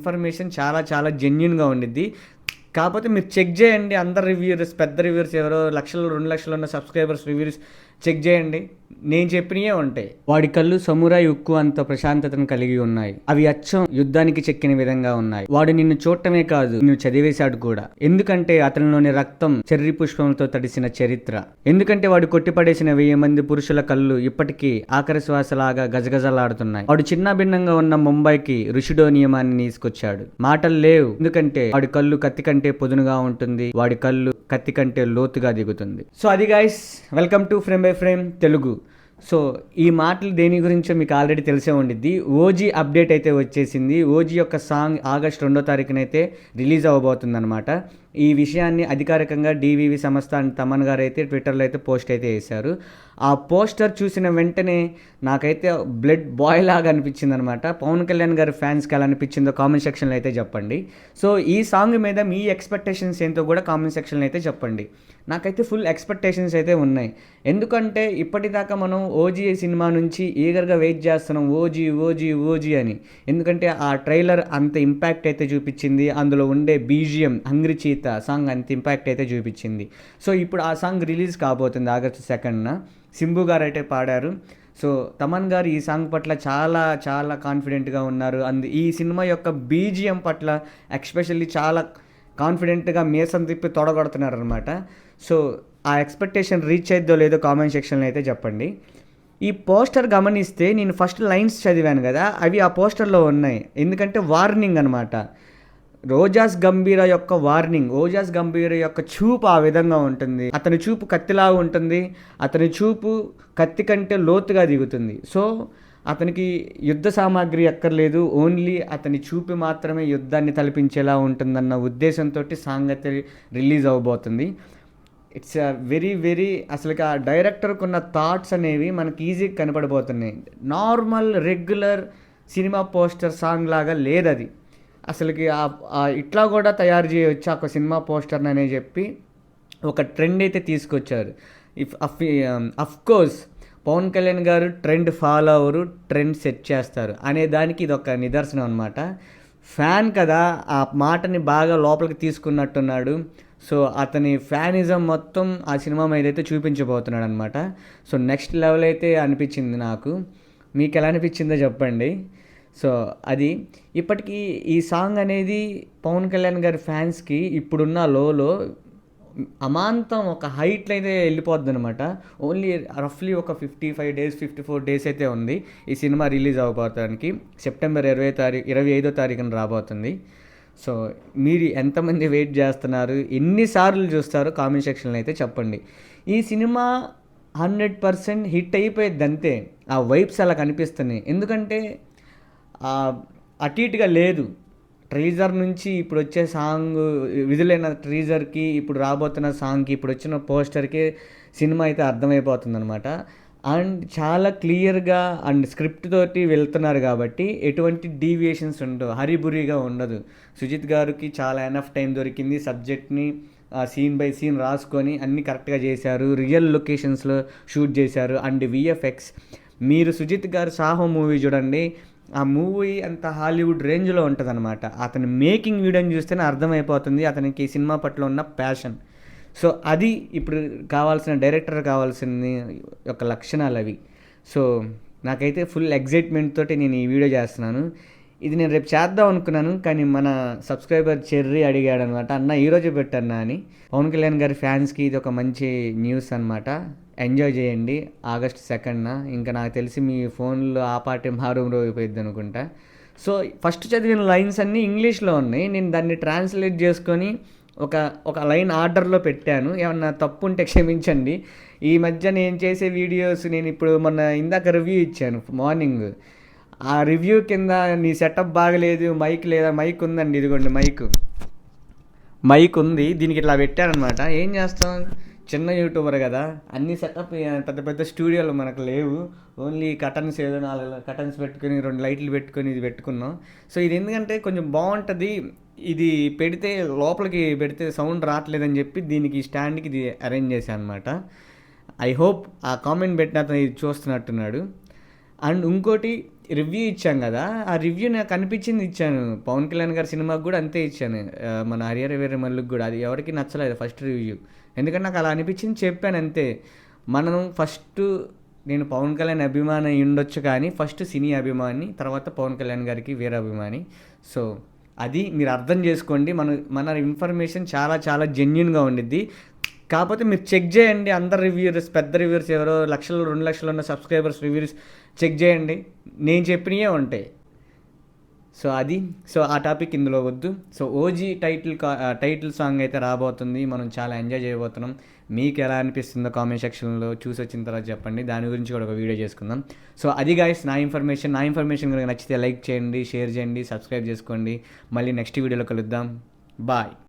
Information చాలా చాలా జెన్యున్గా ఉండిద్ది. కాకపోతే మీరు చెక్ చేయండి, అందరు రివ్యూవర్స్, పెద్ద రివ్యూవర్స్ ఎవరో లక్షలు 2 లక్షలు ఉన్న సబ్స్క్రైబర్స్ రివ్యూస్ చెక్ చేయండి, నేను చెప్పినవే ఉంటాయి. వాడి కళ్ళు సమురాయి ఉక్కు అంత ప్రశాంతతను కలిగి ఉన్నాయి. అవి అచ్చం యుద్ధానికి చెక్కిన విధంగా ఉన్నాయి. వాడు నిన్ను చూడటమే కాదు, నిన్ను చదివేశాడు కూడా. ఎందుకంటే అతనిలోని రక్తం చెర్రి పుష్పంతో తడిసిన చరిత్ర. ఎందుకంటే వాడు కొట్టిపడేసిన 1000 మంది పురుషుల కళ్ళు ఇప్పటికీ ఆఖరి శ్వాసలాగా గజగజలాడుతున్నాయి. వాడు చిన్న భిన్నంగా ఉన్న ముంబైకి ఋషిడో నియమాన్ని తీసుకొచ్చాడు. మాటలు లేవు, ఎందుకంటే వాడి కళ్ళు కత్తి కంటే పొదునుగా ఉంటుంది. వాడి కళ్ళు కత్తి కంటే లోతుగా దిగుతుంది. సో అది guys, welcome to frame by frame Telugu. So ఈ మాటలు దేని గురించో మీకు ఆల్రెడీ తెలిసే ఉండిద్ది. ఓజీ అప్డేట్ అయితే వచ్చేసింది. ఓజీ యొక్క సాంగ్ ఆగస్ట్ 2వ తారీఖునైతే రిలీజ్ అవ్వబోతుంది అనమాట. ఈ విషయాన్ని అధికారికంగా డివివి సంస్థ అండ్ తమన్ గారు అయితే ట్విట్టర్లో అయితే పోస్ట్ అయితే వేశారు. ఆ పోస్టర్ చూసిన వెంటనే నాకైతే బ్లడ్ బాయ్ లాగా అనిపించింది అనమాట. పవన్ కళ్యాణ్ గారి ఫ్యాన్స్కి ఎలా అనిపించిందో కామెంట్ సెక్షన్లో అయితే చెప్పండి. సో ఈ సాంగ్ మీద మీ ఎక్స్పెక్టేషన్స్ ఏంటో కూడా కామెంట్ సెక్షన్లో అయితే చెప్పండి. నాకైతే ఫుల్ ఎక్స్పెక్టేషన్స్ అయితే ఉన్నాయి. ఎందుకంటే ఇప్పటిదాకా మనం ఓజీ సినిమా నుంచి ఈగర్గా వెయిట్ చేస్తున్నాం, ఓజీ ఓజీ ఓజీ అని. ఎందుకంటే ఆ ట్రైలర్ అంత ఇంపాక్ట్ అయితే చూపించింది. అందులో ఉండే బీజిఎం హంగ్రీ చీత సాంగ్ అంత ఇంపాక్ట్ అయితే చూపించింది. సో ఇప్పుడు ఆ సాంగ్ రిలీజ్ కాబోతుంది ఆగస్టు 2న. సింబు గారు అయితే పాడారు. సో తమన్ గారు ఈ సాంగ్ పట్ల చాలా చాలా కాన్ఫిడెంట్గా ఉన్నారు. ఈ సినిమా యొక్క బీజిఎం పట్ల ఎక్స్పెషల్లీ చాలా కాన్ఫిడెంట్గా మీసం తిప్పి తొడగొడుతున్నారు అనమాట. సో ఆ ఎక్స్పెక్టేషన్ రీచ్ అయిద్దో లేదో కామెంట్ సెక్షన్లో అయితే చెప్పండి. ఈ పోస్టర్ గమనిస్తే నేను ఫస్ట్ లైన్స్ చదివాను కదా, అవి ఆ పోస్టర్లో ఉన్నాయి. ఎందుకంటే వార్నింగ్ అనమాట. రోజాస్ గంభీర యొక్క వార్నింగ్. రోజాస్ గంభీర యొక్క చూపు ఆ విధంగా ఉంటుంది. అతని చూపు కత్తిలాగా ఉంటుంది. అతని చూపు కత్తి కంటే లోతుగా దిగుతుంది. సో అతనికి యుద్ధ సామాగ్రి ఎక్కర్లేదు, ఓన్లీ అతని చూపు మాత్రమే యుద్ధాన్ని తలపించేలా ఉంటుందన్న ఉద్దేశంతో సాంగ్ అయితే రిలీజ్ అవ్వబోతుంది. ఇట్స్ వెరీ వెరీ అసలుకి ఆ డైరెక్టర్కి ఉన్న థాట్స్ అనేవి మనకి ఈజీగా కనపడిపోతున్నాయి. Normal regular cinema poster song లాగా లేదు అది. అసలుకి ఇట్లా కూడా తయారు చేయవచ్చు ఒక సినిమా పోస్టర్ని అనే చెప్పి ఒక ట్రెండ్ అయితే తీసుకొచ్చారు. అఫ్కోర్స్ పవన్ కళ్యాణ్ గారు trend follow hour, trend set చేస్తారు అనే దానికి ఇది ఒక నిదర్శనం అనమాట. ఫ్యాన్ కదా, ఆ మాటని బాగా లోపలికి తీసుకున్నట్టున్నాడు. సో అతని ఫ్యానిజం మొత్తం ఆ సినిమా మీద అయితే చూపించబోతున్నాడు అనమాట. సో నెక్స్ట్ లెవెల్ అయితే అనిపించింది నాకు. మీకు ఎలా అనిపించిందో చెప్పండి. సో అది ఇప్పటికీ ఈ సాంగ్ అనేది పవన్ కళ్యాణ్ గారి ఫ్యాన్స్కి ఇప్పుడున్న లోలో అమాంతం ఒక హైట్లో అయితే వెళ్ళిపోద్ది అనమాట. ఓన్లీ రఫ్లీ ఒక 55 days 54 days అయితే ఉంది ఈ సినిమా రిలీజ్ అవ్వబోతానికి. సెప్టెంబర్ 25వ తారీఖున రాబోతుంది. సో మీరు ఎంతమంది వెయిట్ చేస్తున్నారు, ఎన్నిసార్లు చూస్తారో కామెంట్ సెక్షన్లో అయితే చెప్పండి. ఈ సినిమా 100% హిట్ అయిపోయింది అంతే. ఆ వైబ్స్ అలా కనిపిస్తున్నాయి. ఎందుకంటే అటు ఇటుగా లేదు. ట్రీజర్ నుంచి ఇప్పుడు వచ్చే సాంగ్, విడుదలైన ట్రీజర్కి ఇప్పుడు రాబోతున్న సాంగ్కి ఇప్పుడు వచ్చిన పోస్టర్కి సినిమా అయితే అర్థమైపోతుంది అనమాట. అండ్ చాలా క్లియర్గా అండ్ స్క్రిప్ట్ తోటి వెళ్తున్నారు కాబట్టి ఎటువంటి డీవియేషన్స్ ఉండవు, హరిబురిగా ఉండదు. సుజిత్ గారికి చాలా ఎనఫ్ టైం దొరికింది. సబ్జెక్ట్ని సీన్ బై సీన్ రాసుకొని అన్నీ కరెక్ట్గా చేశారు. రియల్ లొకేషన్స్లో షూట్ చేశారు. అండ్ విఎఫ్ఎక్స్, మీరు సుజిత్ గారు సాహో మూవీ చూడండి, ఆ మూవీ అంత హాలీవుడ్ రేంజ్లో ఉంటుంది అనమాట. అతని మేకింగ్ వీడియోని చూస్తేనే అర్థమైపోతుంది అతనికి సినిమా పట్ల ఉన్న ప్యాషన్. సో అది ఇప్పుడు కావాల్సిన డైరెక్టర్ కావాల్సిన యొక్క లక్షణాలు అవి. సో నాకైతే ఫుల్ ఎగ్జైట్మెంట్ తోటి నేను ఈ వీడియో చేస్తున్నాను. ఇది నేను రేపు చేద్దాం అనుకున్నాను, కానీ మన సబ్స్క్రైబర్ చెర్రీ అడిగాడు అనమాట, అన్న ఈరోజు పెట్టన్నా అని. పవన్ కళ్యాణ్ గారి ఫ్యాన్స్కి ఇది ఒక మంచి న్యూస్ అనమాట. ఎంజాయ్ చేయండి ఆగస్ట్ 2న. ఇంకా నాకు తెలిసి మీ ఫోన్లో ఆ పాటే మారుమైపోయిద్ది అనుకుంటా. సో ఫస్ట్ చదివిన లైన్స్ అన్నీ ఇంగ్లీష్లో ఉన్నాయి. నేను దాన్ని ట్రాన్స్లేట్ చేసుకొని ఒక లైన్ ఆర్డర్లో పెట్టాను. ఏమన్నా తప్పు ఉంటే క్షమించండి. ఈ మధ్య నేను చేసే వీడియోస్, నేను ఇప్పుడు ఇందాక రివ్యూ ఇచ్చాను మార్నింగ్. ఆ రివ్యూ కింద నీ సెటప్ బాగలేదు, మైక్ లేదా, మైక్ ఉందండి, ఇదిగోండి మైక్ ఉంది, దీనికి ఇట్లా పెట్టానమాట. ఏం చేస్తాం, చిన్న యూట్యూబర్ కదా, అన్ని సెటప్ పెద్ద పెద్ద స్టూడియోలు మనకు లేవు. ఓన్లీ కటన్స్, ఏదో 4 కటన్స్ పెట్టుకుని 2 లైట్లు పెట్టుకొని ఇది పెట్టుకున్నాం. సో ఇది ఎందుకంటే కొంచెం బాగుంటుంది, ఇది పెడితే లోపలికి పెడితే సౌండ్ రావట్లేదని చెప్పి దీనికి స్టాండ్కి ఇది అరేంజ్ చేశాను అనమాట. ఐ హోప్ ఆ కామెంట్ పెట్టిన అతను ఇది చూస్తున్నట్టున్నాడు. అండ్ ఇంకోటి, రివ్యూ ఇచ్చాం కదా, ఆ రివ్యూ నాకు అనిపించింది ఇచ్చాను. పవన్ కళ్యాణ్ గారి సినిమాకి కూడా అంతే ఇచ్చాను. మన హరిహర వీరమల్లుకి కూడా అది ఎవరికి నచ్చలేదు ఫస్ట్ రివ్యూ. ఎందుకంటే నాకు అలా అనిపించింది చెప్పాను అంతే. మనం ఫస్ట్ నేను పవన్ కళ్యాణ్ అభిమాని అయి ఉండొచ్చు కానీ ఫస్ట్ సినీ అభిమాని, తర్వాత పవన్ కళ్యాణ్ గారికి వీర అభిమాని. సో అది మీరు అర్థం చేసుకోండి. మన ఇన్ఫర్మేషన్ చాలా చాలా జెన్యున్గా ఉండిద్ది. కాకపోతే మీరు చెక్ చేయండి, అందరు రివ్యూర్స్ పెద్ద రివ్యూర్స్ ఎవరో లక్షలు 2 లక్షలు ఉన్న సబ్స్క్రైబర్స్ రివ్యూస్ చెక్ చేయండి, నేను చెప్పినవే ఉంటాయి. సో ఆ టాపిక్ ఇందులో వద్దు. సో ఓజీ టైటిల్ సాంగ్ అయితే రాబోతుంది, మనం చాలా ఎంజాయ్ చేయబోతున్నాం. మీకు ఎలా అనిపిస్తుందో కామెంట్ సెక్షన్లో చూసి వచ్చిన తర్వాత చెప్పండి, దాని గురించి కూడా ఒక వీడియో చేసుకుందాం. సో అది గాయస్ నా ఇన్ఫర్మేషన్ కనుక నచ్చితే లైక్ చేయండి, షేర్ చేయండి, సబ్స్క్రైబ్ చేసుకోండి. మళ్ళీ నెక్స్ట్ వీడియోలో కలుద్దాం. బాయ్.